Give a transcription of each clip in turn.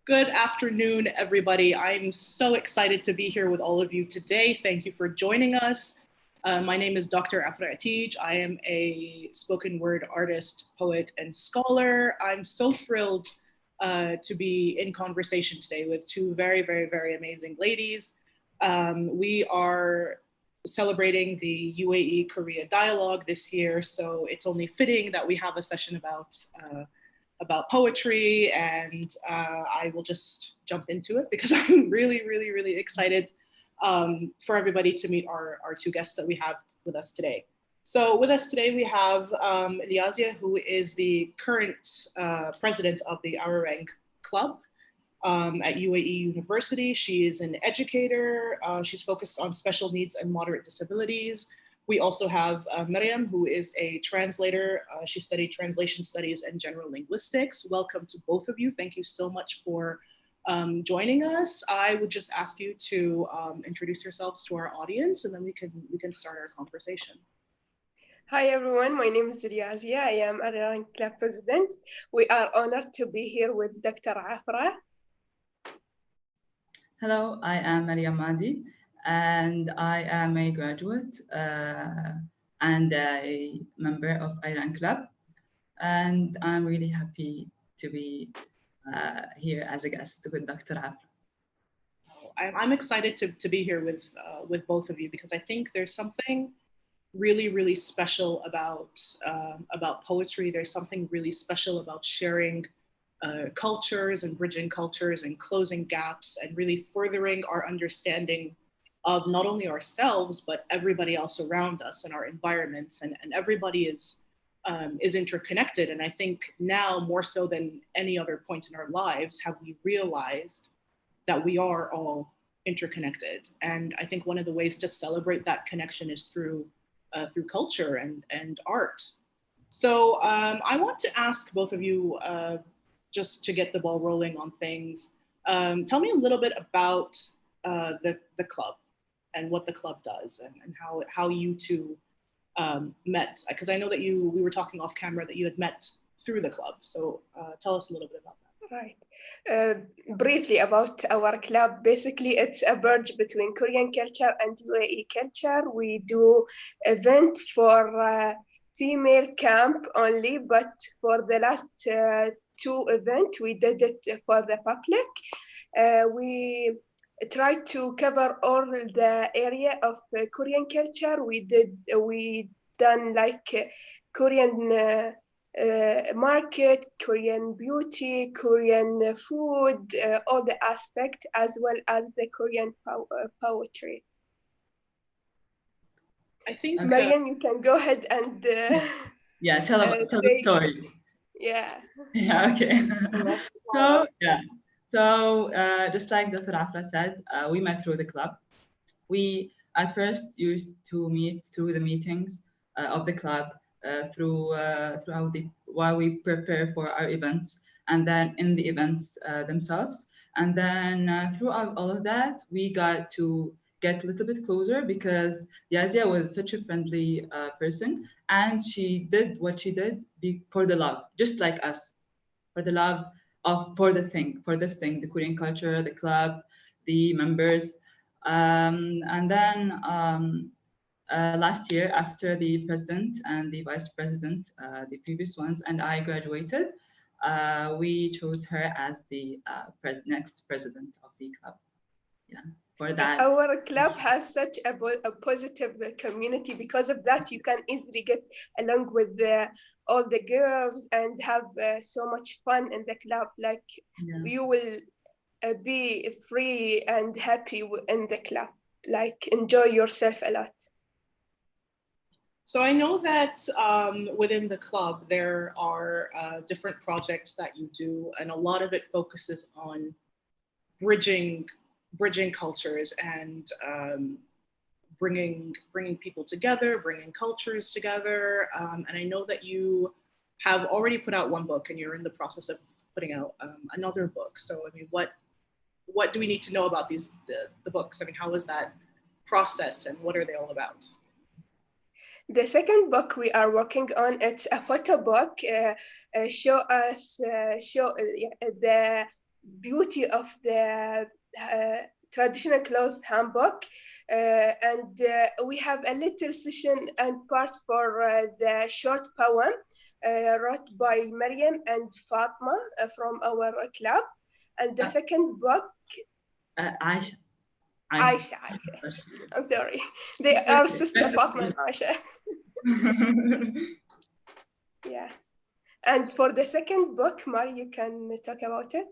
Good afternoon, everybody. I'm so excited to be here with all of you today. Thank you for joining us. My name is Dr. Afra Atij. I am a spoken word artist, poet, and scholar. I'm so thrilled to be in conversation today with two very, very, very amazing ladies. We are celebrating the UAE Korea Dialogue this year, so it's only fitting that we have a session about poetry, and I will just jump into it because I'm really, really, really excited for everybody to meet our two guests that we have with us today. So with us today, we have Liazia, who is the current president of the Arareng Club at UAE University. She is an educator. She's focused on special needs and moderate disabilities. We also have Miriam, who is a translator. She studied translation studies and general linguistics. Welcome to both of you. Thank you so much for joining us. I would just ask you to introduce yourselves to our audience, and then we can start our conversation. Hi everyone, my name is Riazia. I am Arareng Club President. We are honored to be here with Dr. Afra. Hello, I am Maria Madi, and I am a graduate and a member of Arareng Club. And I'm really happy to be here as a guest with Dr. Afra. I'm excited to be here with both of you because I think there's something really, really special about poetry. There's something really special about sharing cultures and bridging cultures and closing gaps and really furthering our understanding of not only ourselves, but everybody else around us and our environments. And everybody is interconnected. And I think now more so than any other point in our lives, have we realized that we are all interconnected. And I think one of the ways to celebrate that connection is through culture and art. So I want to ask both of you, just to get the ball rolling on things, tell me a little bit about the club and what the club does and how you two met. Because I know that we were talking off camera that you had met through the club. So tell us a little bit about that. Right. Briefly about our club, basically it's a bridge between Korean culture and UAE culture. We do event for female camp only, but for the last two events, we did it for the public. We tried to cover all the area of Korean culture. We done like Korean market, Korean beauty, Korean food, all the aspects, as well as the Korean poetry. I think Mariam, you can go ahead and tell the story. Yeah. Yeah. Okay. So just like Dr. Afra said, we met through the club. We at first used to meet through the meetings of the club, while we prepare for our events, and then in the events themselves. And then throughout all of that, we got to get a little bit closer because Yazia was such a friendly person, and she did what she did for the love, just like us, for the love for this thing, the Korean culture, the club, the members. And then last year, after the president and the vice president, the previous ones, and I graduated, we chose her as the next president of the club. Yeah, for that. Our club has such a positive community. Because of that, you can easily get along with all the girls and have so much fun in the club. Like you will be free and happy in the club, like enjoy yourself a lot. So I know that within the club, there are different projects that you do, and a lot of it focuses on bridging cultures and bringing people together, bringing cultures together. And I know that you have already put out one book, and you're in the process of putting out another book. So I mean, what do we need to know about the books? I mean, how is that process, and what are they all about? The second book we are working on, it's a photo book. Show the beauty of the traditional closed handbook, and we have a little session and part for the short poem wrote by Maryam and Fatma from our club, and the second book Aisha. Aisha. I'm sorry, they are sister Fatma and Aisha. Yeah. And for the second book, Mari, you can talk about it.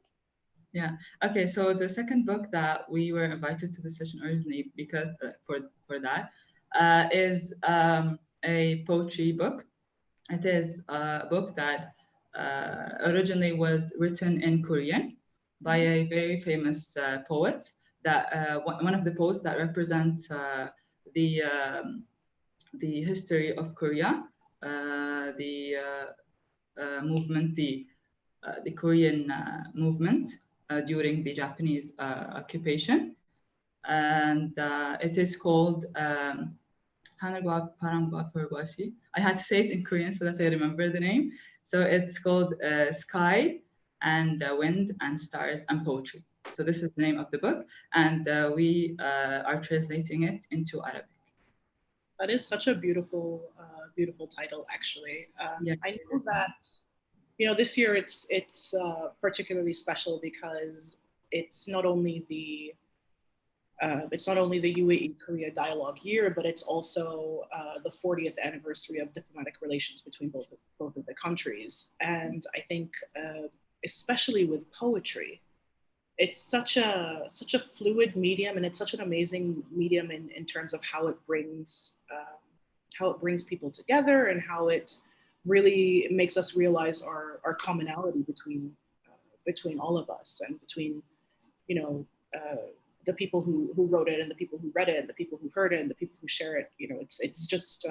Yeah. Okay. So the second book that we were invited to the session originally because for that is a poetry book. It is a book that originally was written in Korean by a very famous poet. That one of the poets that represent the history of Korea, the movement, the Korean movement during the Japanese occupation, and it is called I had to say it in Korean so that I remember the name. So it's called Sky and Wind and Stars and Poetry. So this is the name of the book, and we are translating it into Arabic. That is such a beautiful, beautiful title, actually. Yeah. I know that, you know, this year it's particularly special because it's not only the UAE Korea dialogue year, but it's also the 40th anniversary of diplomatic relations between both of the countries. And I think, especially with poetry, it's such a fluid medium, and it's such an amazing medium in terms of how it brings people together, and how it really makes us realize our commonality between all of us, and between, you know, the people who wrote it, and the people who read it, and the people who heard it, and the people who share it. You know, it's just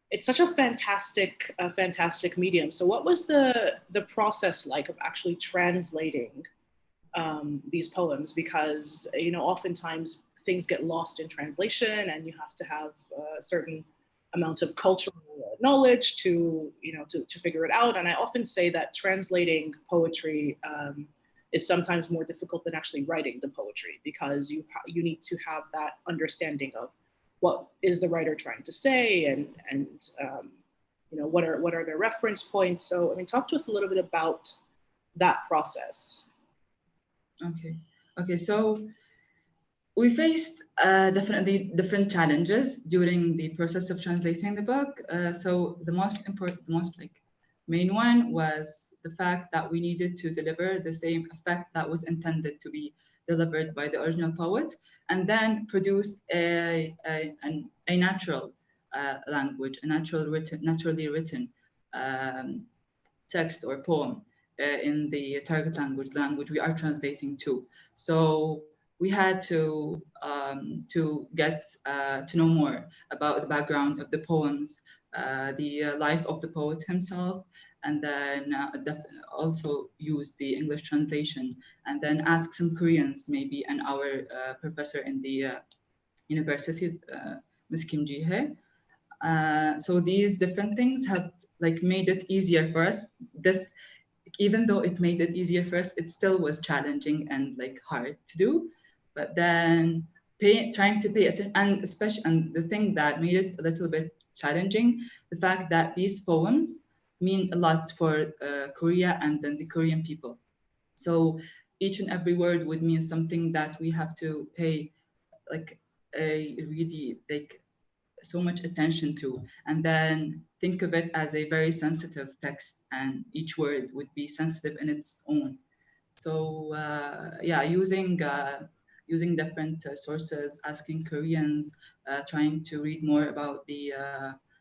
it's such a fantastic medium. So what was the process like of actually translating these poems? Because, you know, oftentimes things get lost in translation, and you have to have a certain amount of cultural knowledge to, you know, to figure it out. And I often say that translating poetry is sometimes more difficult than actually writing the poetry, because you need to have that understanding of what is the writer trying to say, and you know, what are their reference points. So, I mean, talk to us a little bit about that process. Okay. So we faced definitely different challenges during the process of translating the book. So the most main one was the fact that we needed to deliver the same effect that was intended to be delivered by the original poet, and then produce a natural language, a naturally written text or poem in the target language we are translating to. So we had to get to know more about the background of the poems, the life of the poet himself, and then also use the English translation, and then ask some Koreans maybe, and our professor in the university, Ms. Kim Ji-hye. So these different things have made it easier for us. Even though it made it easier for us, it still was challenging and hard to do. But then trying to pay attention, and the thing that made it a little bit challenging, the fact that these poems mean a lot for Korea and then the Korean people. So each and every word would mean something that we have to pay really so much attention to, and then think of it as a very sensitive text, and each word would be sensitive in its own. So yeah, using different sources, asking Koreans, trying to read more about the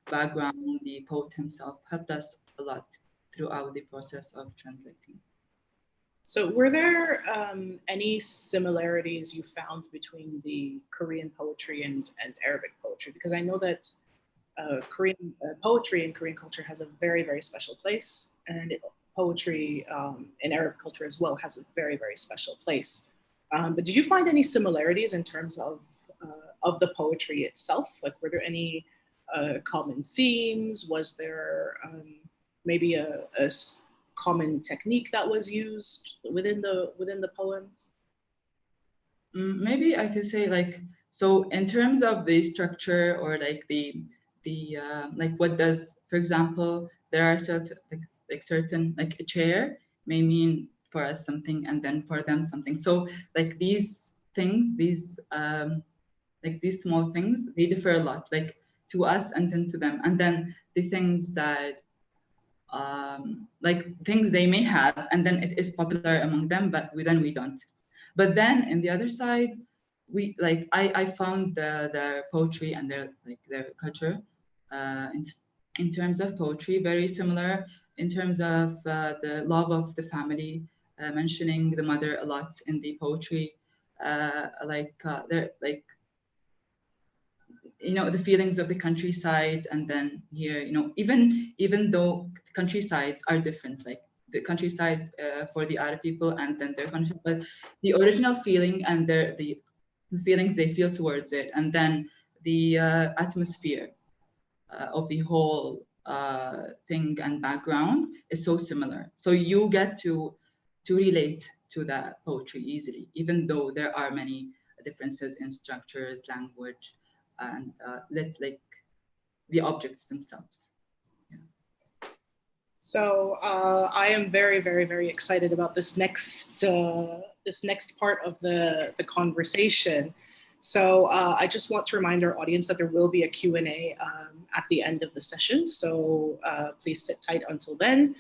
background, the poet himself, helped us a lot throughout the process of translating. So were there any similarities you found between the Korean poetry and Arabic poetry? Because I know that Korean poetry in Korean culture has a very, very special place, and poetry in Arab culture as well has a very, very special place. But did you find any similarities in terms of the poetry itself? Like, were there any common themes? Was there maybe a common technique that was used within the poems? Maybe I could say like, so in terms of the structure or like the like what does, for example, there are certain like a chair may mean for us something and then for them something. So like these things, these like these small things, they differ a lot, like to us and then to them. And then the things that like things they may have and then it is popular among them, but then we don't. But then in the other side, we like I found their poetry and their culture in terms of poetry very similar in terms of the love of the family, mentioning the mother a lot in the poetry, they're like, you know, the feelings of the countryside. And then here, you know, even though countrysides are different, like the countryside for the Arab people and then their countryside, but the original feeling and the feelings they feel towards it, and then the atmosphere of the whole thing and background is so similar. So you get to relate to that poetry easily, even though there are many differences in structures, language, and like the objects themselves. Yeah. So I am very, very, very excited about this next part of the conversation. So I just want to remind our audience that there will be a Q&A at the end of the session. So please sit tight until then.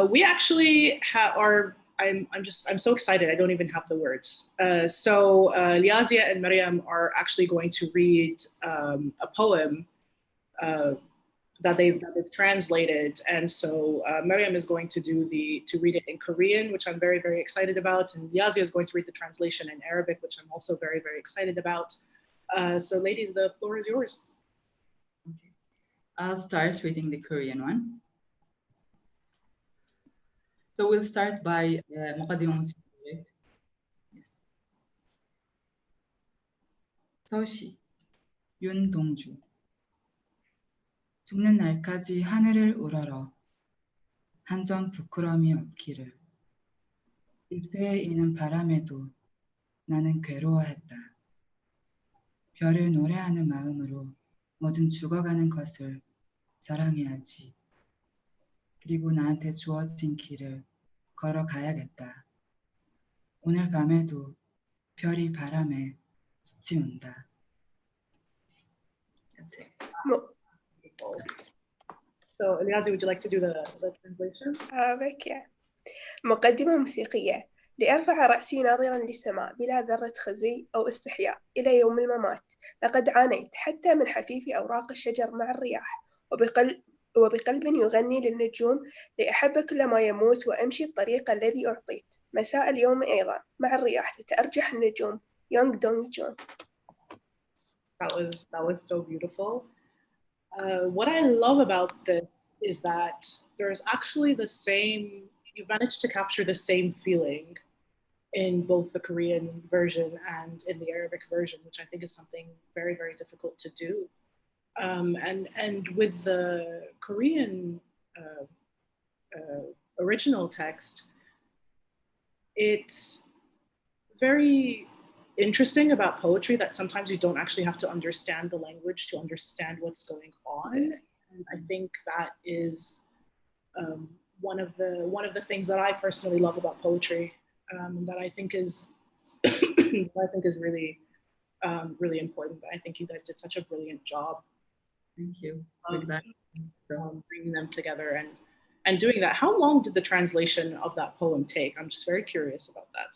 We actually are. I'm so excited. I don't even have the words. So Liazia and Mariam are actually going to read a poem that they've translated, and so Mariam is going to read it in Korean, which I'm very, very excited about, and Liazia is going to read the translation in Arabic, which I'm also very, very excited about. So ladies, the floor is yours. Okay. I'll start reading the Korean one. So we'll start by مقدمة موسيقية. Yes. 서시 윤동주. 죽는 날까지 하늘을 우러러 한 점 부끄러움이 없기를. 일대에 이는 바람에도 나는 괴로워했다. 별을 노래하는 마음으로 모든 죽어가는 것을 사랑해야지. 그리고 나한테 주어진 길을 걸어가야겠다. 오늘 밤에도 별이 바람에 스치운다. That's it. So Liazia, would you like to do the translation? Arabic, yeah. مقدمة موسيقية. لأرفع رأسي ناظرا للسماء بلا ذرة خزي أو استحياء إلى يوم الممات. لقد عانيت حتى من حفيف أوراق الشجر مع الرياح، وبقلب يغني للنجوم لأحب كل ما يموت وأمشي الطريق الذي أعطيت. مساء اليوم أيضا مع الرياح تتأرجح النجوم. Young Dong Jun. That was so beautiful. What I love about this is that there's actually you've managed to capture the same feeling in both the Korean version and in the Arabic version, which I think is something very, very difficult to do. And with the Korean original text, it's very interesting about poetry that sometimes you don't actually have to understand the language to understand what's going on. And I think that is one of the things that I personally love about poetry, that I think is really really important. I think you guys did such a brilliant job. Thank you. Bringing them together and doing that. How long did the translation of that poem take? I'm just very curious about that.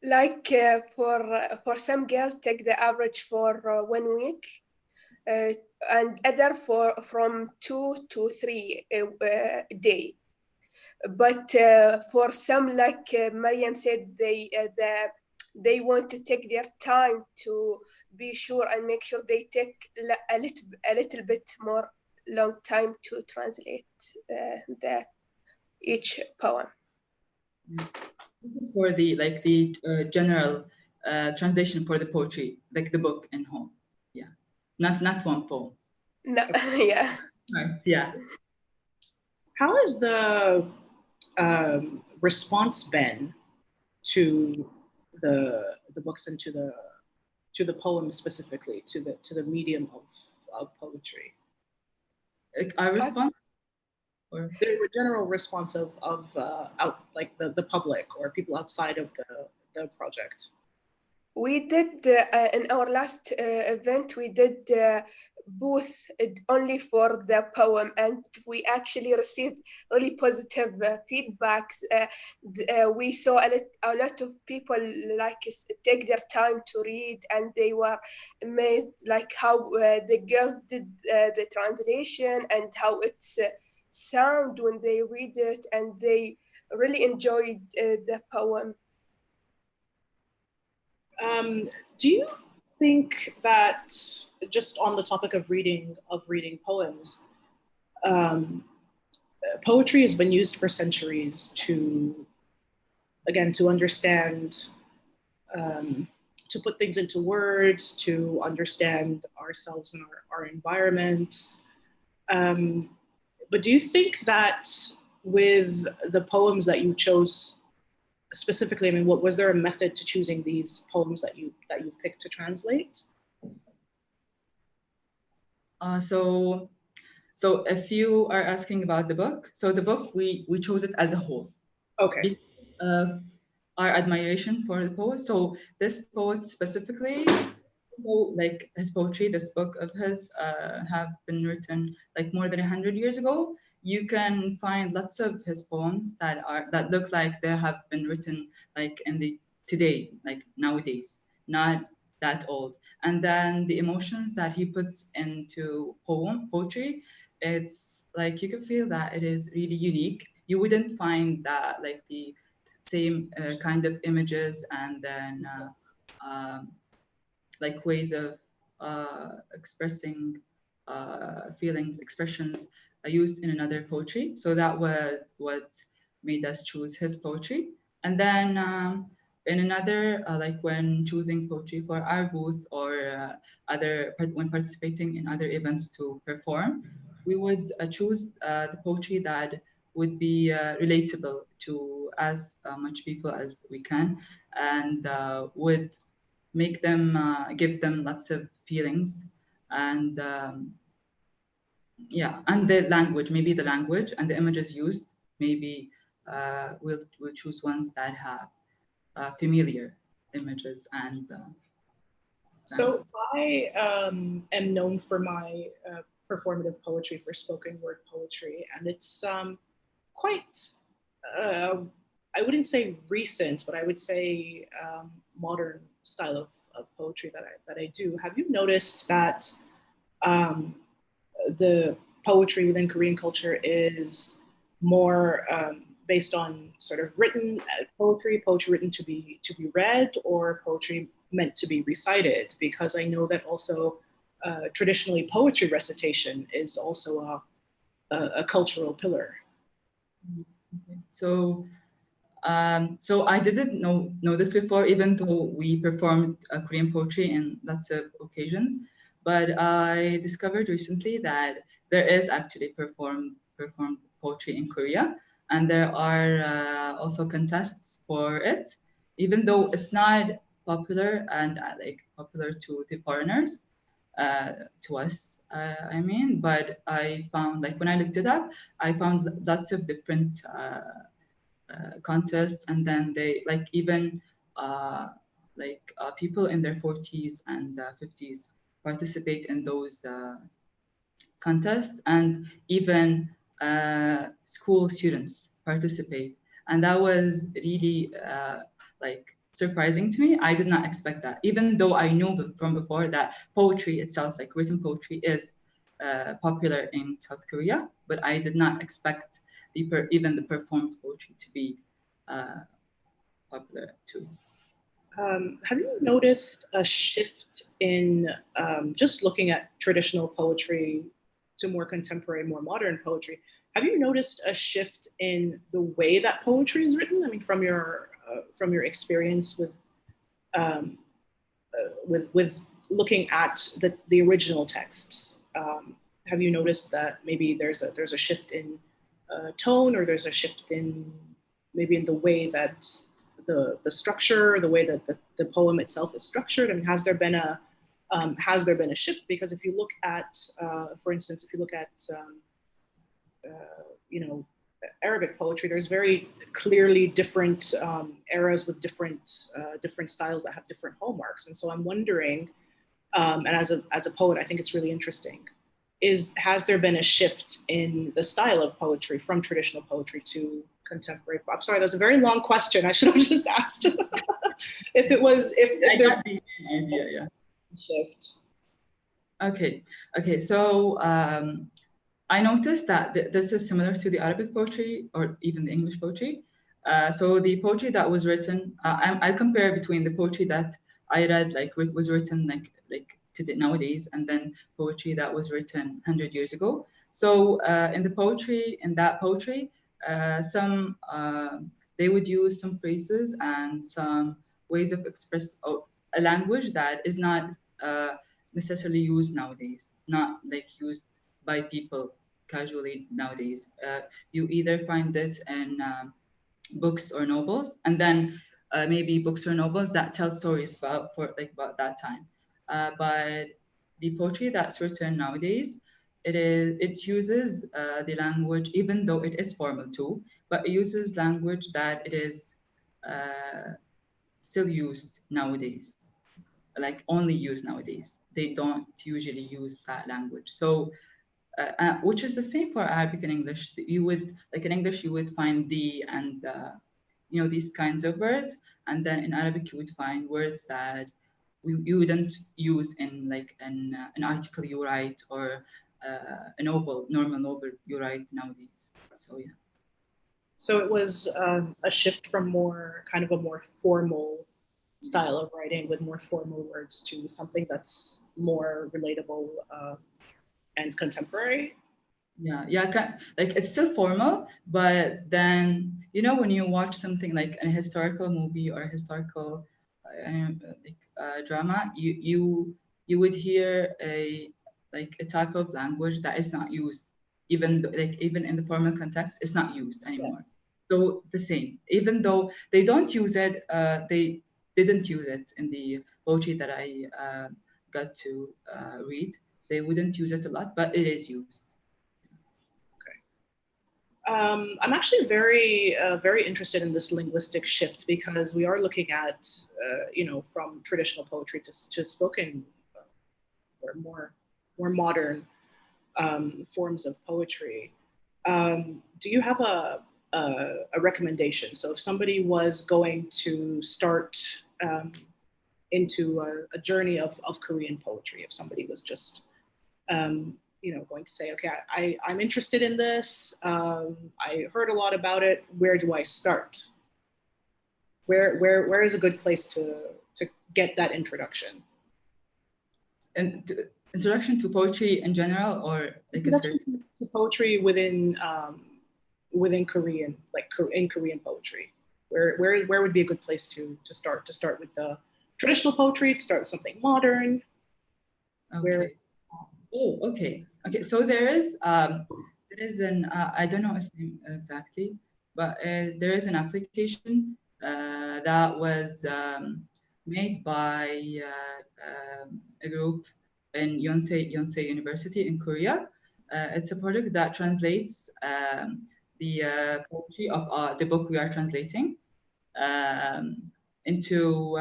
Like for some girls take the average for 1 week, and other from 2 to 3 day. But for some, like Mariam said, they want to take their time to be sure and make sure they take a little bit more long time to translate each poem. This is for the general translation for the poetry, like the book in whole. Yeah, not one poem. No, yeah. Right. Yeah. How is the response been to the books and to the poems specifically, to the medium of poetry? Our response, or the general response of like the public or people outside of the project. We did in our last event, we did booth only for the poem, and we actually received really positive feedbacks. We saw a lot of people like take their time to read, and they were amazed like how the girls did the translation and how it's sound when they read it, and they really enjoyed the poem. Do you think that, just on the topic of reading poems, poetry has been used for centuries to understand, to put things into words, to understand ourselves and our environment. But do you think that with the poems that you chose specifically, I mean, was there a method to choosing these poems that you've picked to translate? So if you are asking about the book, so the book, we chose it as a whole. Okay. Because of our admiration for the poet. So this poet specifically, like his poetry, this book of his have been written like more than 100 years ago. You can find lots of his poems that look like they have been written like in the today, like nowadays, not that old. And then the emotions that he puts into poetry, it's like you can feel that it is really unique. You wouldn't find that like the same kind of images and then like ways of expressing feelings, expressions used in another poetry. So that was what made us choose his poetry. And then in another, like when choosing poetry for our booth or when participating in other events to perform, we would choose the poetry that would be relatable to as much people as we can, and would make them, give them lots of feelings, and yeah, and the language, maybe the language and the images used, maybe we'll choose ones that have familiar images and. So I am known for my performative poetry, for spoken word poetry, and it's quite, I wouldn't say recent, but I would say modern style of poetry that I do. Have you noticed that the poetry within Korean culture is more based on sort of written poetry written to be read, or poetry meant to be recited? Because I know that also traditionally poetry recitation is also a cultural pillar. So I didn't know this before, even though we performed Korean poetry in lots of occasions. But I discovered recently that there is actually performed poetry in Korea, and there are also contests for it, even though it's not popular and like popular to the foreigners, to us, I mean. But I found, like when I looked it up, I found lots of different contests, and then they like even people in their 40s and 50s participate in those contests, and even school students participate, and that was really like surprising to me. I did not expect that, even though I knew from before that poetry itself, like written poetry, is popular in South Korea, but I did not expect even the performed poetry to be popular too. Have you noticed a shift in just looking at traditional poetry to more contemporary, more modern poetry? Have you noticed a shift in the way that poetry is written? I mean, from your experience with looking at the original texts, have you noticed that maybe there's a shift in tone, or there's a shift in maybe in the way that the structure, the way that the poem itself is structured? I mean, has there been a shift? Because if you look at, for instance, if you look at you know, Arabic poetry, there's very clearly different eras with different styles that have different hallmarks. And so I'm wondering, and as a poet, I think it's really interesting, has there been a shift in the style of poetry from traditional poetry to contemporary? I'm sorry, that was a very long question. I should have just asked if there's the idea, yeah. Shift. Okay. So I noticed that this is similar to the Arabic poetry or even the English poetry. So the poetry that was written, I'll compare between the poetry that I read, like was written like today nowadays, and then poetry that was written 100 years ago. So in that poetry, some they would use some phrases and some ways of express a language that is not necessarily used nowadays, not like used by people casually nowadays. You either find it in books or novels, and then maybe books or novels that tell stories about that time. But the poetry that's written nowadays, it uses the language, even though it is formal too, but it uses language that it is still used nowadays, like only used nowadays. They don't usually use that language. So which is the same for Arabic and English. You would, like in English, you would find the and you know, these kinds of words, and then in Arabic you would find words that you wouldn't use in like an article you write or a normal novel you write nowadays. So yeah. So it was a shift from more formal style of writing with more formal words to something that's more relatable and contemporary. Yeah, like it's still formal, but then, you know, when you watch something like a historical movie or a historical drama, you would hear a type of language that is not used, even in the formal context, it's not used anymore. Yeah. So the same, even though they don't use it, they didn't use it in the poetry that I got to read. They wouldn't use it a lot, but it is used. I'm actually very interested in this linguistic shift, because we are looking at, you know, from traditional poetry to spoken or more modern forms of poetry. Do you have a recommendation? So if somebody was going to start into a journey of Korean poetry, if somebody was just you know, going to say, okay, I'm interested in this. I heard a lot about it. Where do I start? Where is a good place to get that introduction? And introduction to poetry in general, or like introduction to poetry within Korean, like in Korean poetry? Where would be a good place to start? To start with the traditional poetry, to start with something modern? Okay. Okay. So there is an I don't know its name exactly, but there is an application that was made by a group in Yonsei University in Korea. It's a project that translates the poetry of the book we are translating into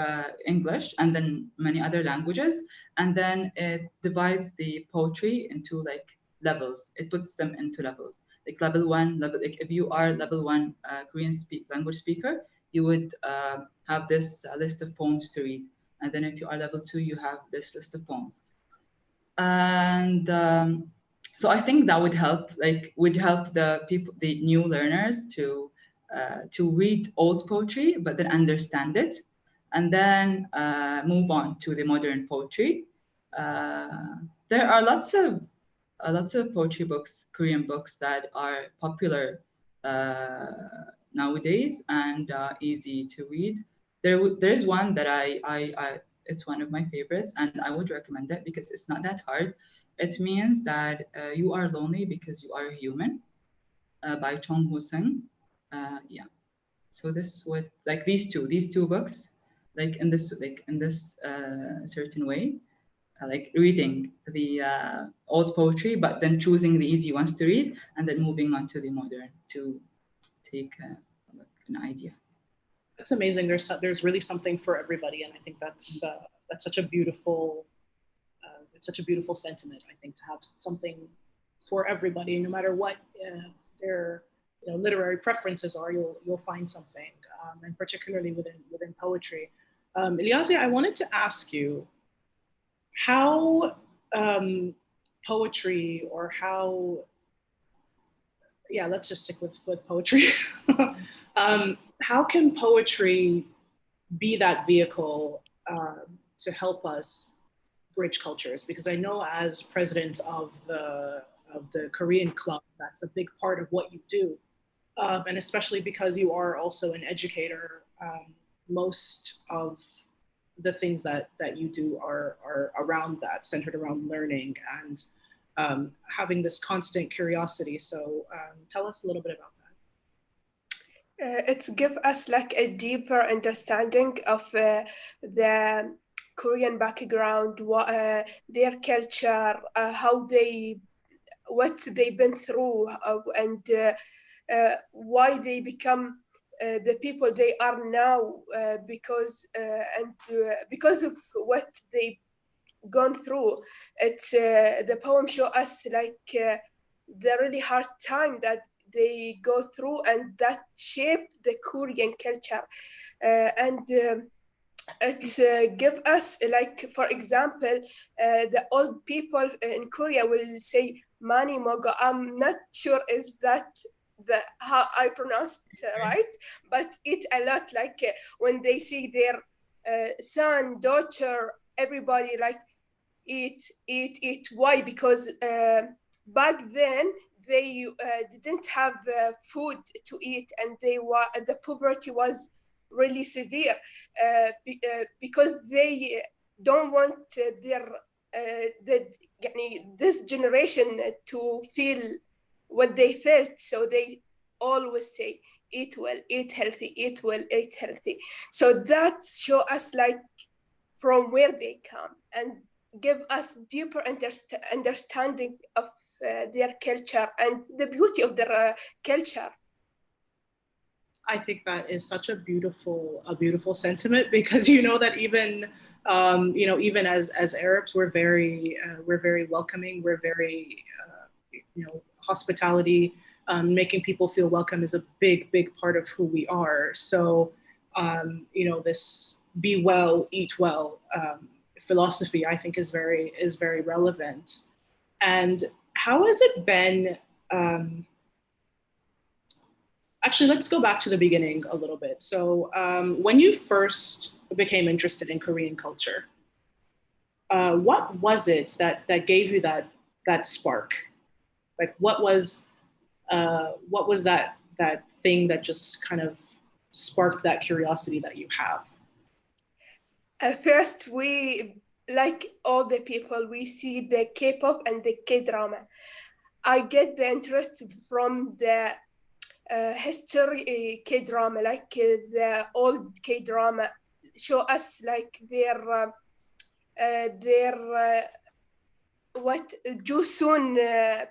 English and then many other languages, and then it divides the poetry into like levels. It puts them into levels, like level 1, like if you are level 1 Korean language speaker, you would have this list of poems to read, and then if you are level 2, you have this list of poems. And so I think that would help the people, the new learners, to read old poetry, but then understand it, and then move on to the modern poetry. There are lots of poetry books, Korean books, that are popular nowadays and easy to read. There's one that I it's one of my favorites, and I would recommend it because it's not that hard. It means that you are lonely because you are human. by Chong Ho Sung. Yeah. So this would, like, these two books, like in this certain way, like reading the old poetry, but then choosing the easy ones to read, and then moving on to the modern to take an idea. That's amazing. There's really something for everybody, and I think that's such a beautiful it's such a beautiful sentiment. I think, to have something for everybody, no matter what their literary preferences are, you'll find something, and particularly within poetry. Iliazi, I wanted to ask you how poetry, or how, yeah, let's just stick with poetry. How can poetry be that vehicle to help us bridge cultures? Because I know, as president of the Korean club, that's a big part of what you do, and especially because you are also an educator. Most of the things that you do are around that, centered around learning and having this constant curiosity. So tell us a little bit about that. It's give us like a deeper understanding of the Korean background, their culture, what they've been through, and why they become the people they are now, because of what they've gone through. It's the poem show us like the really hard time that they go through, and that shape the Korean culture, and it give us, like, for example, the old people in Korea will say mani mogo. I'm not sure is that how I pronounced right, but eat a lot, like when they see their son, daughter, everybody like eat. Why? Because back then they didn't have food to eat, and the poverty was really severe, because they don't want this generation to feel what they felt. So they always say, eat well, eat healthy, eat well, eat healthy. So that show us like from where they come, and give us deeper understanding of their culture and the beauty of their culture. I think that is such a beautiful sentiment, because that even even as Arabs, we're very welcoming. We're very hospitality, making people feel welcome is a big part of who we are. So this be well, eat well philosophy, I think, is very relevant. And how has it been? Actually, let's go back to the beginning a little bit. So when you first became interested in Korean culture, what was it that gave you that spark? Like, what was that thing that just kind of sparked that curiosity that you have? First, we, like all the people, we see the K-pop and the K-drama. I get the interest from the history K-drama, like the old K-drama show us like their what Joseon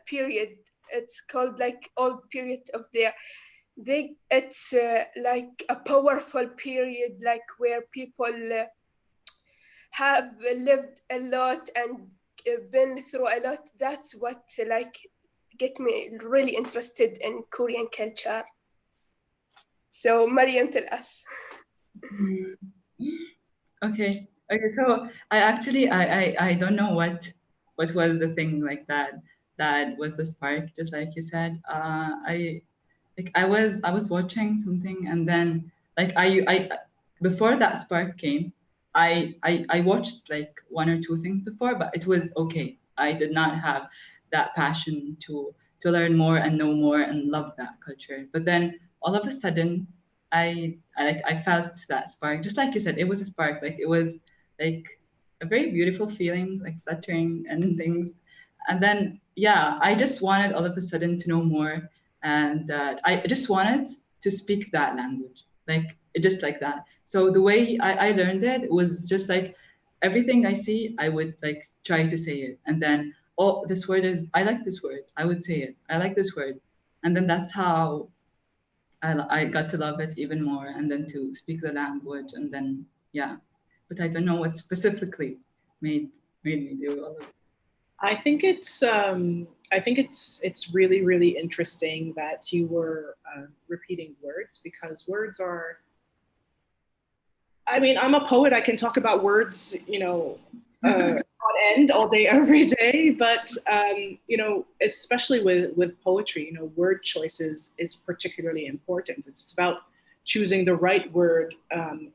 period. It's called like old period of it's like a powerful period, like where people have lived a lot and been through a lot. That's what like get me really interested in Korean culture. So Mariam, tell us. Okay. So I actually I don't know what was the thing like that was the spark, just like you said. I was watching something, and then like I before that spark came, I watched like one or two things before, but it was okay. I did not have that passion to learn more and know more and love that culture. But then all of a sudden, I felt that spark, just like you said. It was a spark. Like, it was like a very beautiful feeling, like fluttering and things. And then, yeah, I just wanted all of a sudden to know more. and I just wanted to speak that language, like just like that. So the way I learned it was just like everything I see, I would like try to say it, and then oh, this word is, I like this word, I would say it, I like this word, and then that's how I got to love it even more, and then to speak the language, and then yeah. But I don't know what specifically made me do all of it. I think it's really, really interesting that you were repeating words, because words are, I mean, I'm a poet. I can talk about words, you know, on end all day, every day. But you know, especially with poetry, you know, word choices is particularly important. It's about choosing the right word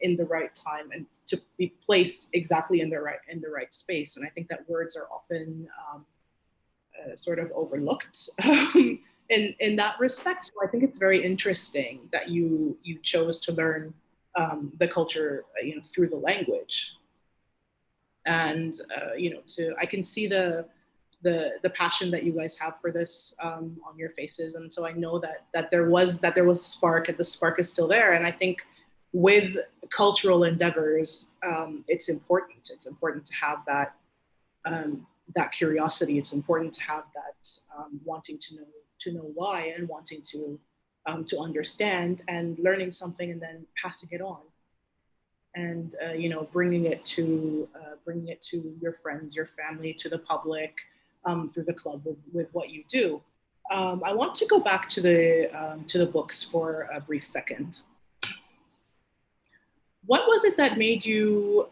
in the right time and to be placed exactly in the right space. And I think that words are often sort of overlooked in that respect. So I think it's very interesting that you chose to learn the culture, you know, through the language. And you know, I can see the passion that you guys have for this on your faces, and so I know that there was spark, and the spark is still there. And I think with cultural endeavors, it's important. It's important to have that that curiosity. It's important to have that wanting to know why, and wanting to understand, and learning something and then passing it on, and you know, bringing it to your friends, your family, to the public, through the club with what you do. I want to go back to the books for a brief second. What was it that made you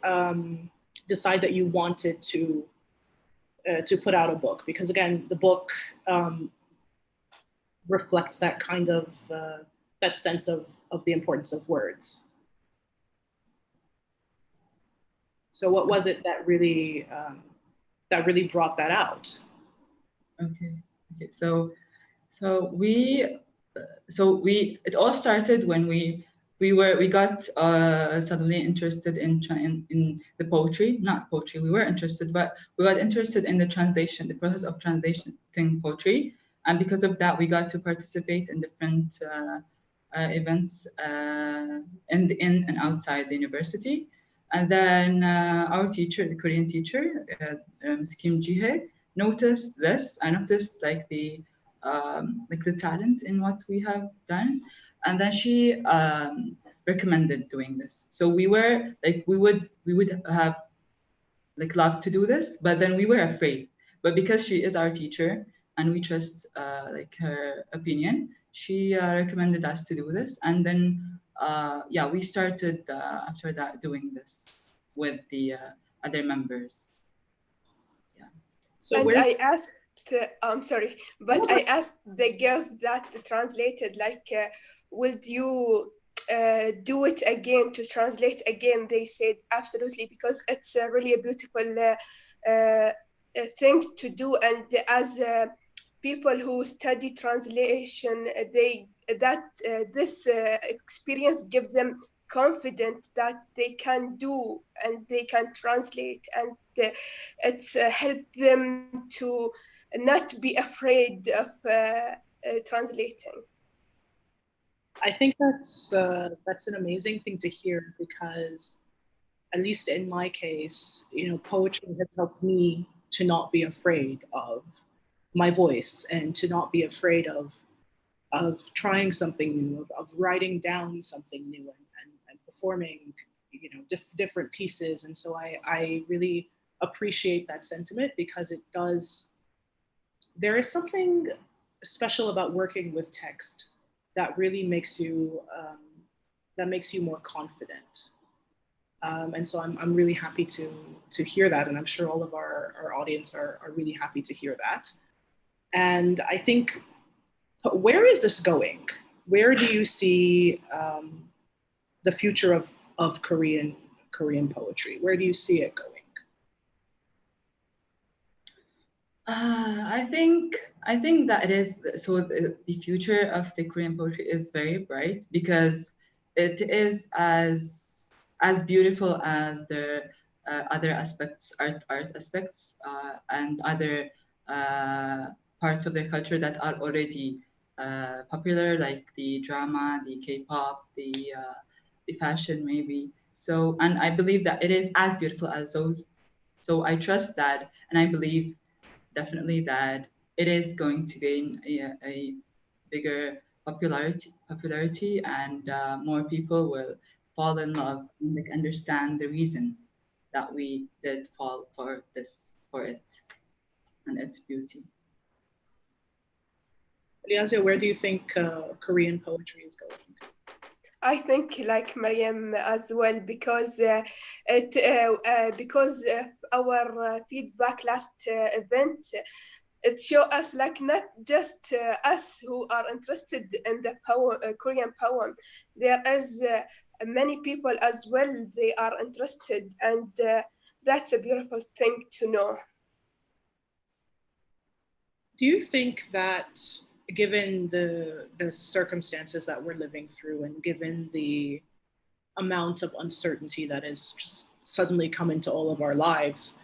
decide that you wanted to put out a book? Because again, the book reflects that kind of that sense of the importance of words. So what was it that really brought that out? Okay. So it all started when we got suddenly interested in the poetry, not poetry. We were interested, but we got interested in the process of translating poetry, and because of that, we got to participate in different events in and outside the university. And then our teacher, the Korean teacher, Ms. Kim Ji-hye, noticed this. I noticed like the talent in what we have done, and then she recommended doing this. So we were like, we would have like loved to do this, but then we were afraid. But because she is our teacher and we trust like her opinion, she recommended us to do this, and then yeah, we started after that doing this with the other members. Yeah. So and I asked, I'm sorry, but I asked the girls that translated, like, would you do it again, to translate again? They said absolutely, because it's really a beautiful thing to do. And as people who study translation, this experience give them confident that they can do and they can translate, and it's helped them to not be afraid of translating. I think that's an amazing thing to hear, because at least in my case, you know, poetry has helped me to not be afraid of my voice, and to not be afraid of trying something new, of writing down something new, and performing, you know, different pieces. And so I really appreciate that sentiment, because it does, there is something special about working with text that really makes you more confident. And so I'm really happy to hear that, and I'm sure all of our audience are really happy to hear that. And I think, where is this going? Where do you see the future of Korean poetry? Where do you see it going? I think that it is, so the future of the Korean poetry is very bright, because it is as beautiful as the other aspects, art aspects, and other parts of their culture that are already popular, like the drama, the K-pop, the fashion maybe. So, and I believe that it is as beautiful as those. So I trust that, and I believe definitely that it is going to gain a bigger popularity, and more people will fall in love and like understand the reason that we did fall for it and its beauty. Eliazia, where do you think Korean poetry is going? I think like Mariam as well, because because our feedback last event, it showed us like not just us who are interested in the Korean poem. There is many people as well, they are interested, and that's a beautiful thing to know. Do you think that, given the circumstances that we're living through and given the amount of uncertainty that has just suddenly come into all of our lives,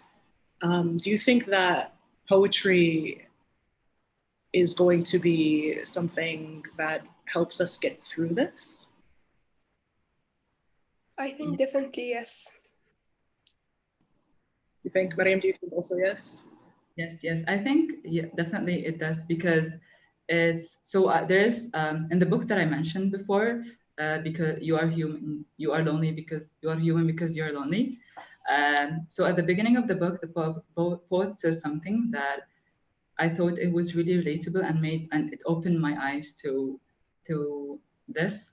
do you think that poetry is going to be something that helps us get through this? I think definitely yes. You think, Mariam, do you think also yes? Yes, I think definitely it does, because it's so there's in the book that I mentioned before, because you are human, you are lonely because you are human because you're lonely. So at the beginning of the book, the poet says something that I thought it was really relatable and it opened my eyes to this.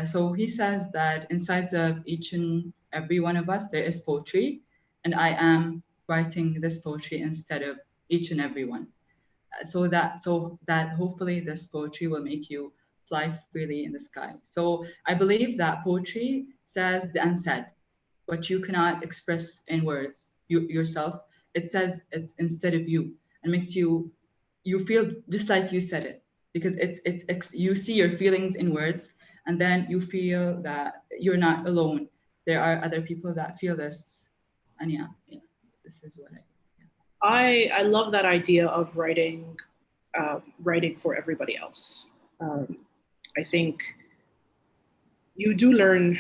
So he says that inside of each and every one of us there is poetry, and I am writing this poetry instead of each and every one. So that hopefully this poetry will make you fly freely in the sky. So I believe that poetry says the unsaid, what you cannot express in words yourself. It says it instead of you, and makes you feel just like you said it, because you see your feelings in words, and then you feel that you're not alone. There are other people that feel this, and yeah, this is what I love that idea of writing for everybody else. I think you do learn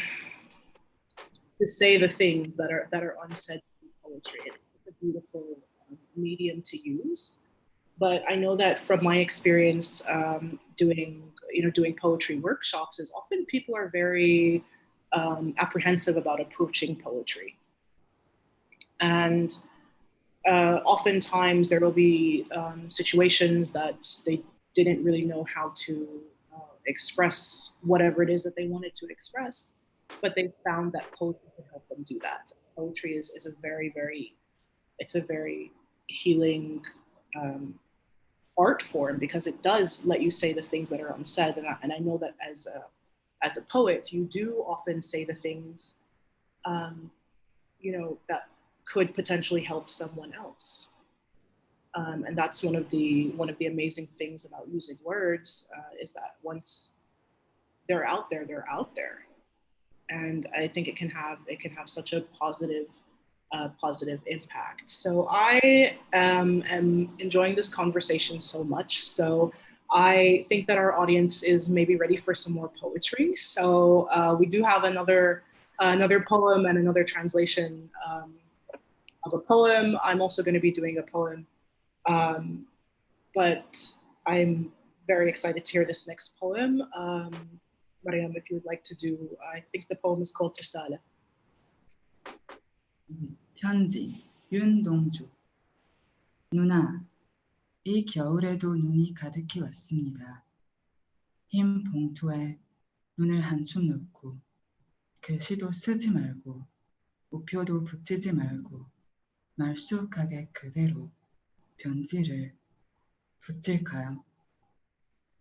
to say the things that are unsaid in poetry. It's a beautiful medium to use. But I know that from my experience doing poetry workshops, is often people are very apprehensive about approaching poetry, and oftentimes there will be situations that they didn't really know how to express whatever it is that they wanted to express, but they found that poetry can help them do that. Poetry is a very, very, it's a very healing art form, because it does let you say the things that are unsaid. And I know that as a poet, you do often say the things, that could potentially help someone else. And that's one of the amazing things about using words, is that once they're out there, they're out there. And I think it can have such a positive impact. So I am enjoying this conversation so much. So I think that our audience is maybe ready for some more poetry. So we do have another poem and another translation of a poem. I'm also going to be doing a poem, but I'm very excited to hear this next poem. Mariam, if you would like to do, I think the poem is called Risala. 편지, 윤동주. 누나, 이 겨울에도 눈이 가득히 왔습니다. 흰 봉투에 눈을 한줌 넣고 글씨도 쓰지 말고 우표도 붙이지 말고 말쑥하게 그대로 편지를 붙일까요?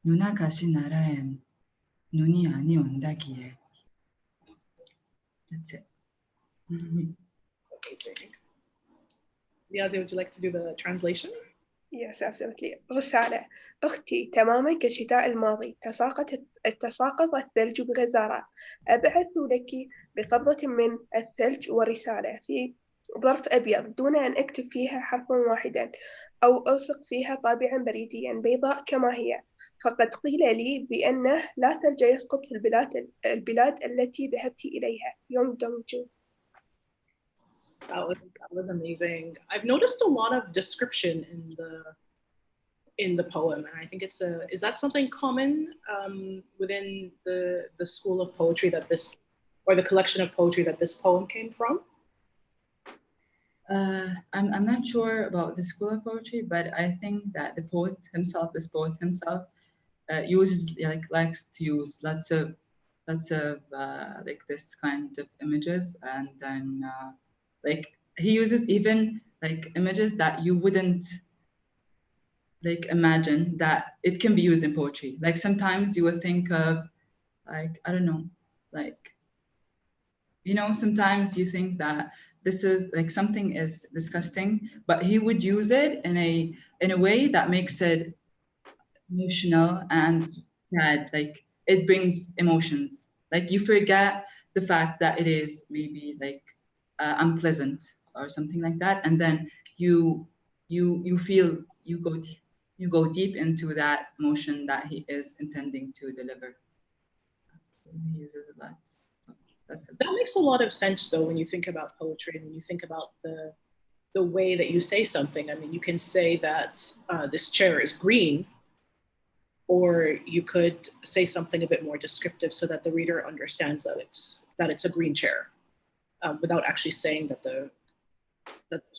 누나 가신 나라엔 눈이 아니 온다기에. That's it. Amazing. Eliazia, would you like to do the translation? Yes, absolutely. رسالة أختي تماما كالشتاء الماضي تساقط الثلج بغزارة أبعث لك بقبضة من الثلج ورسالة في ظرف أبيض دون أن أكتب فيها حرفا واحدا أو ألصق فيها طابعا بريديا بيضاء كما هي، فقد قيل لي بأنه لا ثلج يسقط في البلاد التي ذهبت إليها. يونغ دونغ جو. That was amazing. I've noticed a lot of description in the poem, and I think is that something common within the school of poetry that this, or the collection of poetry that this poem came from? I'm not sure about the school of poetry, but I think that this poet himself, likes to use lots of like this kind of images, and then like he uses even like images that you wouldn't like imagine that it can be used in poetry. Like sometimes you would think of like, I don't know, like, you know, sometimes you think that this is like something is disgusting, but he would use it in a way that makes it emotional and sad. Like it brings emotions. Like you forget the fact that it is maybe like unpleasant or something like that, and then you feel you go deep into that emotion that he is intending to deliver. He uses a lot. That makes a lot of sense, though, when you think about poetry and when you think about the way that you say something. I mean, you can say that this chair is green, or you could say something a bit more descriptive so that the reader understands that it's a green chair, without actually saying that the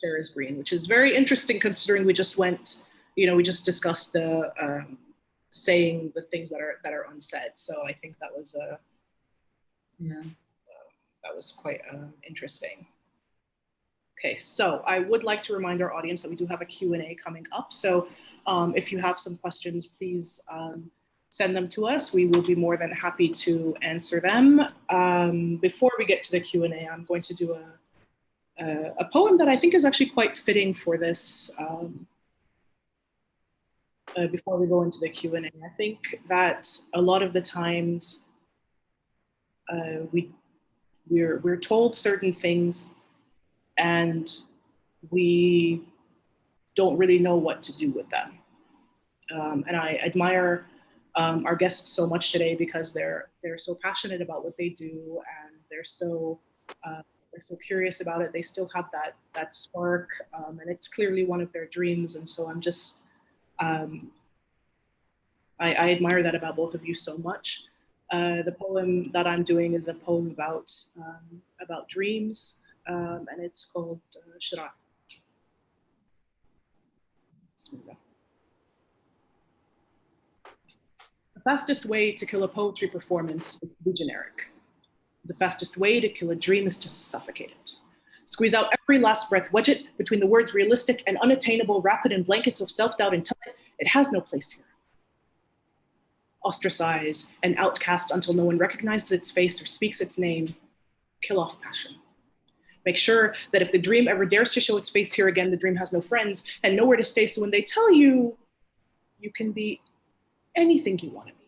chair is green, which is very interesting considering we just discussed the saying the things that are unsaid. So I think that was that was quite interesting. Okay, so I would like to remind our audience that we do have a Q&A coming up. So if you have some questions, please send them to us. We will be more than happy to answer them. Before we get to the Q&A, I'm going to do a poem that I think is actually quite fitting for this. Before we go into the Q&A, I think that a lot of the times we're told certain things and we don't really know what to do with them. And I admire our guests so much today because they're so passionate about what they do, and they're so curious about it. They still have that spark, and it's clearly one of their dreams. And so I'm just, I admire that about both of you so much. The poem that I'm doing is a poem about dreams. And it's called Shira. The fastest way to kill a poetry performance is to be generic. The fastest way to kill a dream is to suffocate it. Squeeze out every last breath, wedge it between the words realistic and unattainable, wrap it in blankets of self-doubt and tell it has no place here. Ostracize and outcast until no one recognizes its face or speaks its name. Kill off passion. Make sure that if the dream ever dares to show its face here again, the dream has no friends and nowhere to stay. So when they tell you, you can be anything you want to be.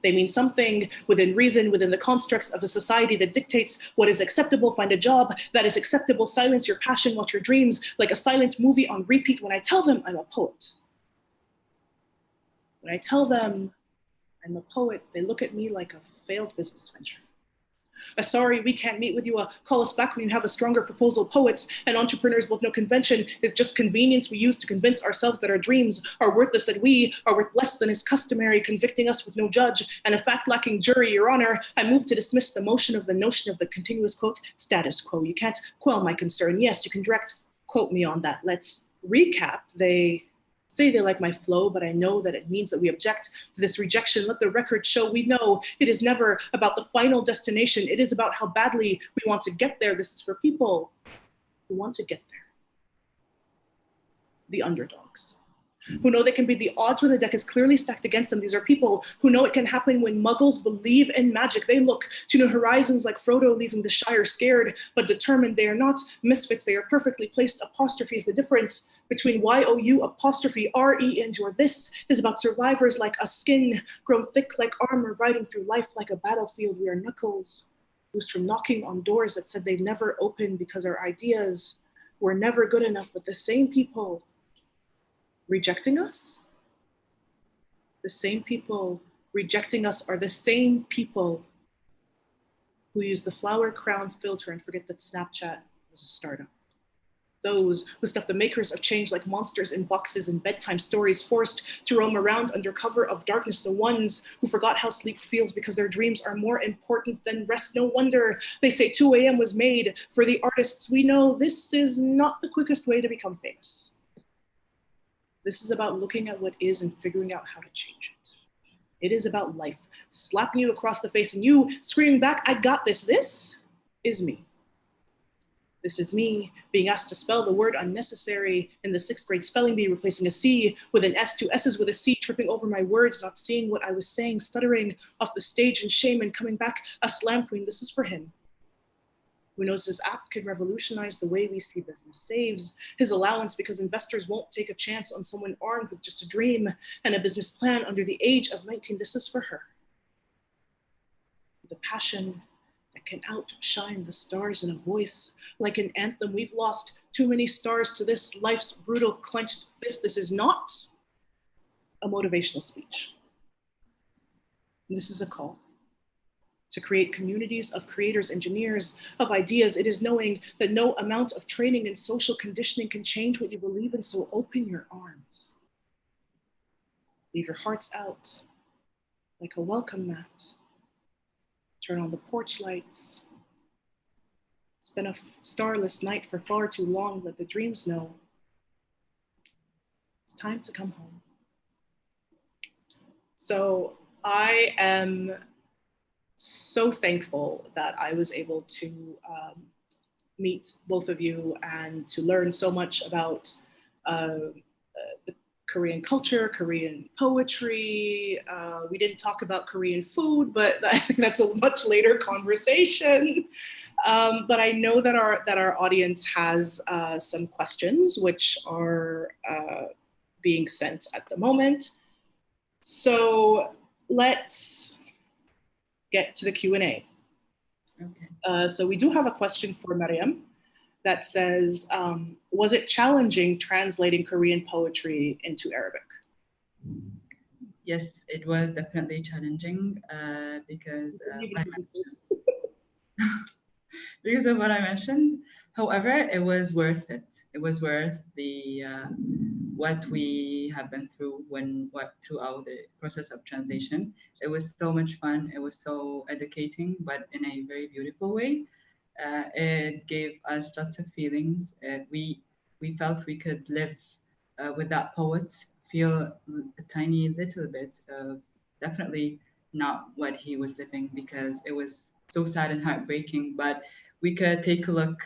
They mean something within reason, within the constructs of a society that dictates what is acceptable. Find a job that is acceptable. Silence your passion, watch your dreams like a silent movie on repeat. When I tell them I'm a poet, when I tell them I'm a poet, they look at me like a failed business venture. Sorry, we can't meet with you. Call us back when you have a stronger proposal. Poets and entrepreneurs both know convention is just convenience we use to convince ourselves that our dreams are worthless, that we are worth less than is customary, convicting us with no judge and a fact-lacking jury. Your Honor, I move to dismiss the motion of the notion of the continuous, quote, status quo. You can't quell my concern. Yes, you can direct quote me on that. Let's recap. They say they like my flow, but I know that it means that we object to this rejection. Let the record show we know it is never about the final destination. It is about how badly we want to get there. This is for people who want to get there. The underdogs, who know they can beat the odds when the deck is clearly stacked against them. These are people who know it can happen when muggles believe in magic. They look to new horizons like Frodo leaving the Shire scared, but determined. They are not misfits. They are perfectly placed apostrophes. The difference between Y-O-U apostrophe R-E and your this is about survivors like us, skin grown thick like armor, riding through life like a battlefield. We are knuckles loosed from knocking on doors that said they'd never open because our ideas were never good enough. But the same people rejecting us? The same people rejecting us are the same people who use the flower crown filter and forget that Snapchat was a startup. Those who stuff the makers of change like monsters in boxes and bedtime stories, forced to roam around under cover of darkness. The ones who forgot how sleep feels because their dreams are more important than rest. No wonder they say 2 a.m. was made for the artists. We know this is not the quickest way to become famous. This is about looking at what is and figuring out how to change it. It is about life slapping you across the face and you screaming back, I got this. This is me. This is me being asked to spell the word unnecessary in the 6th grade spelling bee, replacing a C with an S, 2 S's with a C, tripping over my words, not seeing what I was saying, stuttering off the stage in shame and coming back a slam queen. This is for him, who knows this app can revolutionize the way we see business, saves his allowance because investors won't take a chance on someone armed with just a dream and a business plan under the age of 19. This is for her. The passion that can outshine the stars in a voice like an anthem. We've lost too many stars to this life's brutal clenched fist. This is not a motivational speech. This is a call to create communities of creators, engineers, of ideas. It is knowing that no amount of training and social conditioning can change what you believe in, so open your arms. Leave your hearts out like a welcome mat. Turn on the porch lights. It's been a starless night for far too long. Let the dreams know it's time to come home. So I am so thankful that I was able to meet both of you and to learn so much about the Korean culture, Korean poetry. We didn't talk about Korean food, but I think that's a much later conversation. But I know that our audience has some questions which are being sent at the moment. So let's get to the Q&A. Okay. So we do have a question for Mariam that says, was it challenging translating Korean poetry into Arabic? Yes, it was definitely challenging because because of what I mentioned. However, it was worth it. It was worth the what we have been through throughout the process of translation. It was so much fun. It was so educating, but in a very beautiful way. It gave us lots of feelings. We felt we could live with that poet, feel a tiny little bit of definitely not what he was living because it was so sad and heartbreaking, but we could take a look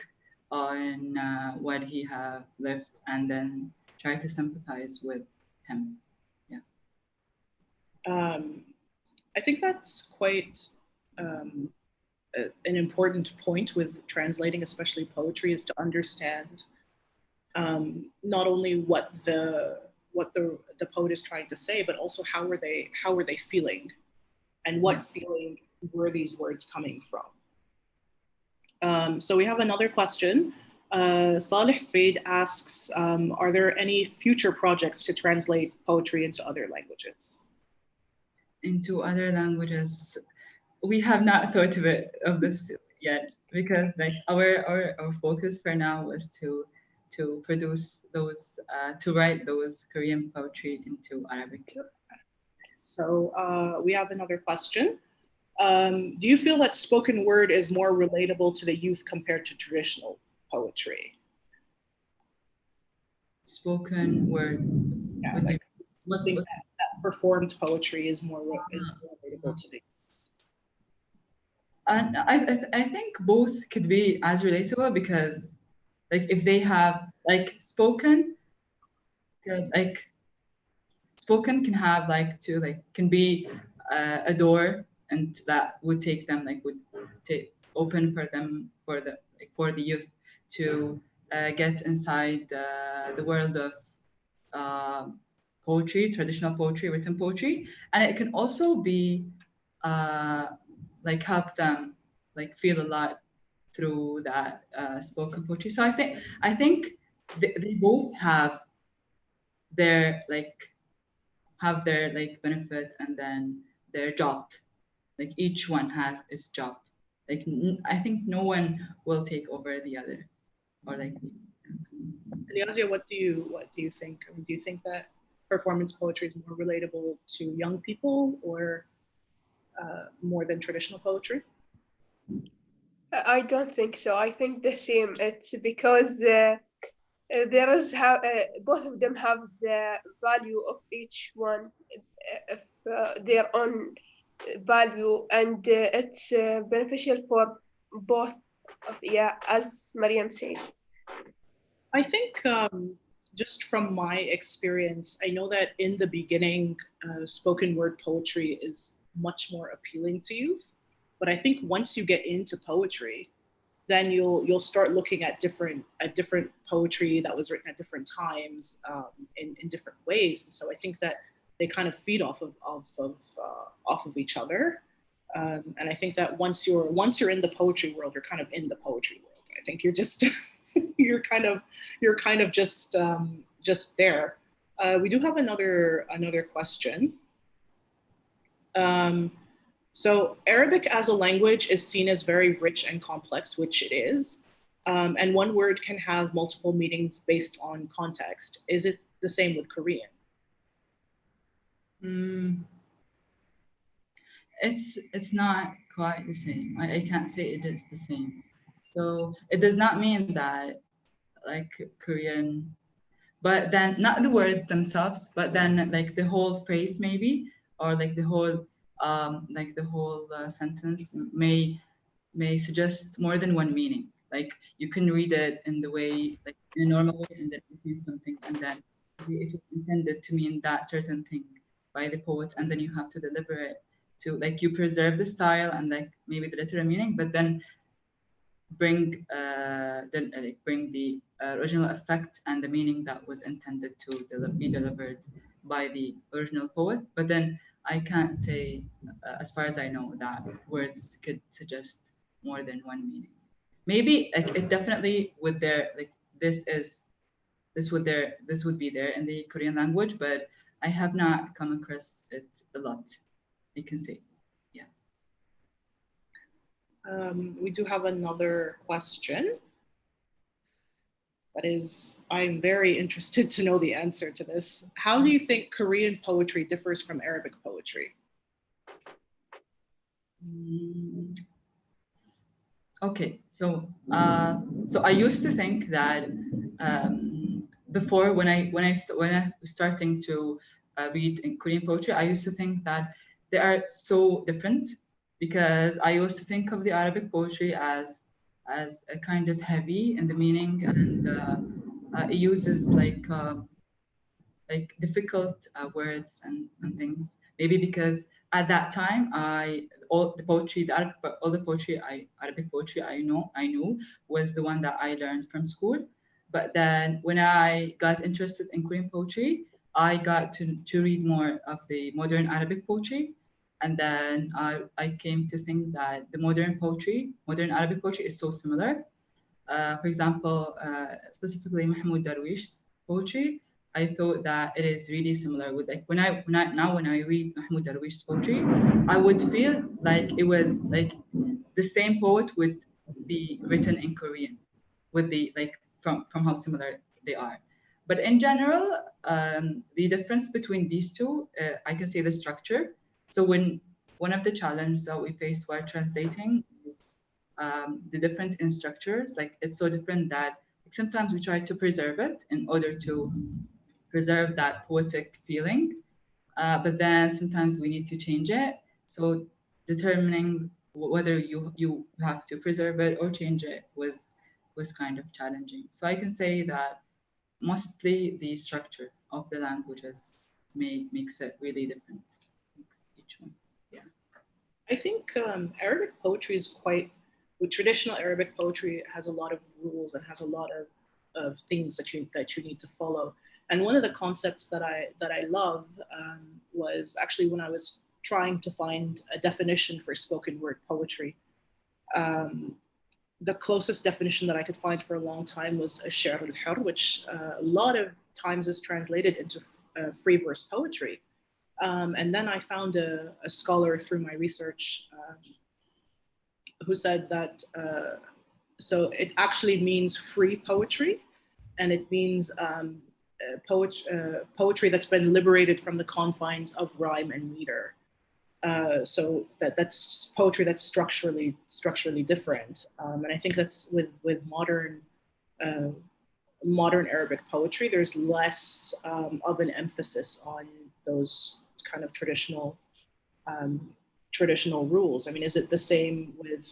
on what he had lived and then try to sympathize with him. Yeah. I think that's quite an important point with translating, especially poetry, is to understand not only what the poet is trying to say, but also how were they feeling, and what feeling were these words coming from. So we have another question. Salih Said asks, are there any future projects to translate poetry into other languages? Into other languages, we have not thought of this yet, because like our focus for now was to produce those to write those Korean poetry into Arabic. So we have another question. Do you feel that spoken word is more relatable to the youth compared to traditional poetry? Spoken word. Yeah, like, I think that performed poetry is more relatable to the youth. And I think both could be as relatable, because like if they have like spoken can have can be a door, and that would take them open for them for the youth to get inside the world of poetry, traditional poetry, written poetry, and it can also be help them feel a lot through that spoken poetry. So I think they both have their like have their like benefit and then their job. Like each one has its job. Like I think no one will take over the other, or like. Yazia, what do you think? I mean, do you think that performance poetry is more relatable to young people or more than traditional poetry? I don't think so. I think the same. It's because there is both of them have the value of each one, of their own value, and it's beneficial for both. As Mariam said. I think just from my experience, I know that in the beginning, spoken word poetry is much more appealing to youth. But I think once you get into poetry, then you'll start looking at different poetry that was written at different times in different ways. And so I think that they kind of feed off of each other. And I think that once you're in the poetry world, you're kind of in the poetry world. I think you're just you're kind of just there. We do have another question. So Arabic as a language is seen as very rich and complex, which it is. And one word can have multiple meanings based on context. Is it the same with Korean? It's not quite the same. I can't say it is the same. So it does not mean that like Korean, but then not the word themselves, but then like the whole phrase maybe, or like the whole sentence may suggest more than one meaning. Like you can read it in the way, like in a normal way, and then it means something, and then it was intended to mean that certain thing by the poet, and then you have to deliver it to like you preserve the style and like maybe the literal meaning, but then bring the original effect and the meaning that was intended to be delivered by the original poet. But then I can't say, as far as I know, that words could suggest more than one meaning. Maybe like it definitely would there like this would be there in the Korean language, but I have not come across it a lot. You can say, yeah. We do have another question. That is, I'm very interested to know the answer to this. How do you think Korean poetry differs from Arabic poetry? Okay, so I used to think that before when I was starting to read in Korean poetry, I used to think that they are so different, because I used to think of the Arabic poetry as a kind of heavy in the meaning, and it uses like difficult words and things. Maybe because at that time all the Arabic poetry I knew was the one that I learned from school. But then when I got interested in Korean poetry, I got to read more of the modern Arabic poetry. And then I came to think that the modern Arabic poetry is so similar. For example, specifically Mahmoud Darwish's poetry, I thought that it is really similar with like when I read Mahmoud Darwish's poetry, I would feel like it was like the same poet would be written in Korean, with the like from how similar they are. But in general, the difference between these two, I can say the structure. So when one of the challenges that we faced while translating is the different in structures, like it's so different that sometimes we try to preserve it in order to preserve that poetic feeling, but then sometimes we need to change it. So determining whether you have to preserve it or change it was kind of challenging. So I can say that mostly the structure of the languages makes it really different, each one. Yeah. I think Arabic poetry is with traditional Arabic poetry, it has a lot of rules and has a lot of things that you need to follow. And one of the concepts that I love was actually when I was trying to find a definition for spoken word poetry. the closest definition that I could find for a long time was الشعر الحر, which a lot of times is translated into free verse poetry. And then I found a scholar through my research who said that, so it actually means free poetry, and it means poetry that's been liberated from the confines of rhyme and meter. So that's poetry that's structurally different. And I think that's with modern Arabic poetry, there's less of an emphasis on those kind of traditional rules. I mean, is it the same with,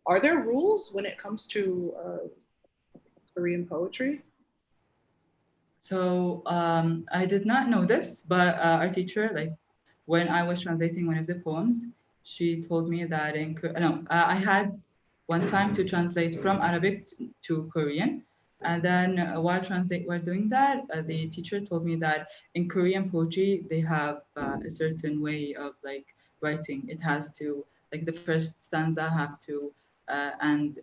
are there rules when it comes to Korean poetry? So I did not know this, but our teacher, like when I was translating one of the poems, she told me that I had one time to translate from Arabic to Korean. And then while doing that, the teacher told me that in Korean poetry, they have a certain way of like writing. It has to, like the first stanza have to end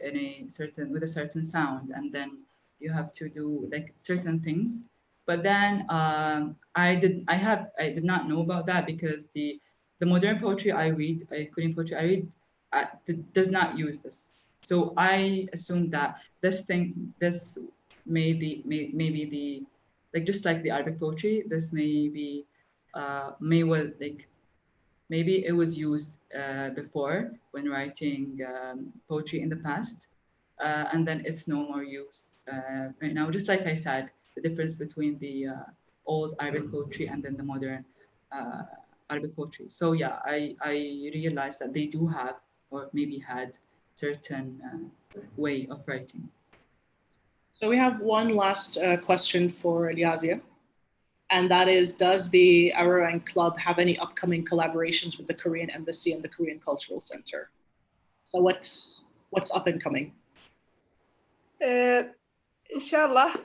with a certain sound, and then you have to do like certain things. But then I did not know about that, because the modern poetry I read, Korean poetry I read, does not use this. So I assumed that this may be the, like just like the Arabic poetry, this maybe maybe it was used before when writing poetry in the past, and then it's no more used right now. Just like I said, the difference between the old Arabic poetry and then the modern Arabic poetry. So yeah, I realized that they do have, or maybe had, certain way of writing. So we have one last question for Eliazia, and that is, does the Araran Club have any upcoming collaborations with the Korean Embassy and the Korean Cultural Center? So what's up and coming? Inshallah,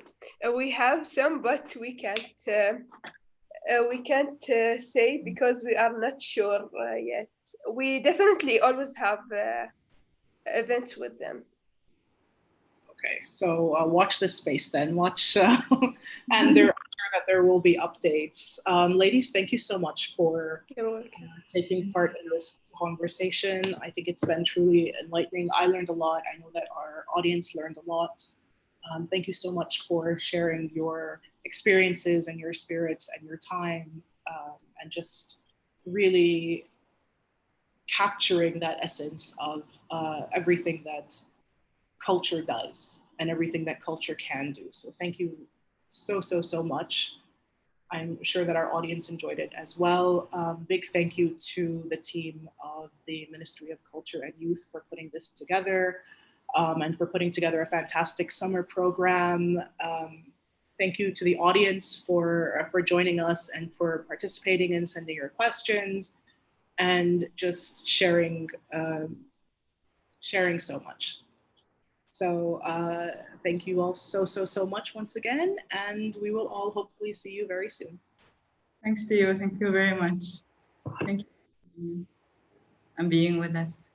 we have some, but we can't say because we are not sure yet. We definitely always have events with them. Okay, so watch this space then. Watch, and I'm sure that there will be updates. Ladies, thank you so much for taking part in this conversation. I think it's been truly enlightening. I learned a lot. I know that our audience learned a lot. Thank you so much for sharing your experiences and your spirits and your time, and just really capturing that essence of everything that culture does and everything that culture can do. So thank you so much. I'm sure that our audience enjoyed it as well. Big thank you to the team of the Ministry of Culture and Youth for putting this together, and for putting together a fantastic summer program. Thank you to the audience for joining us and for participating and sending your questions and just sharing so much. So thank you all so much once again, and we will all hopefully see you very soon. Thanks to you. Thank you very much. Thank you and being with us.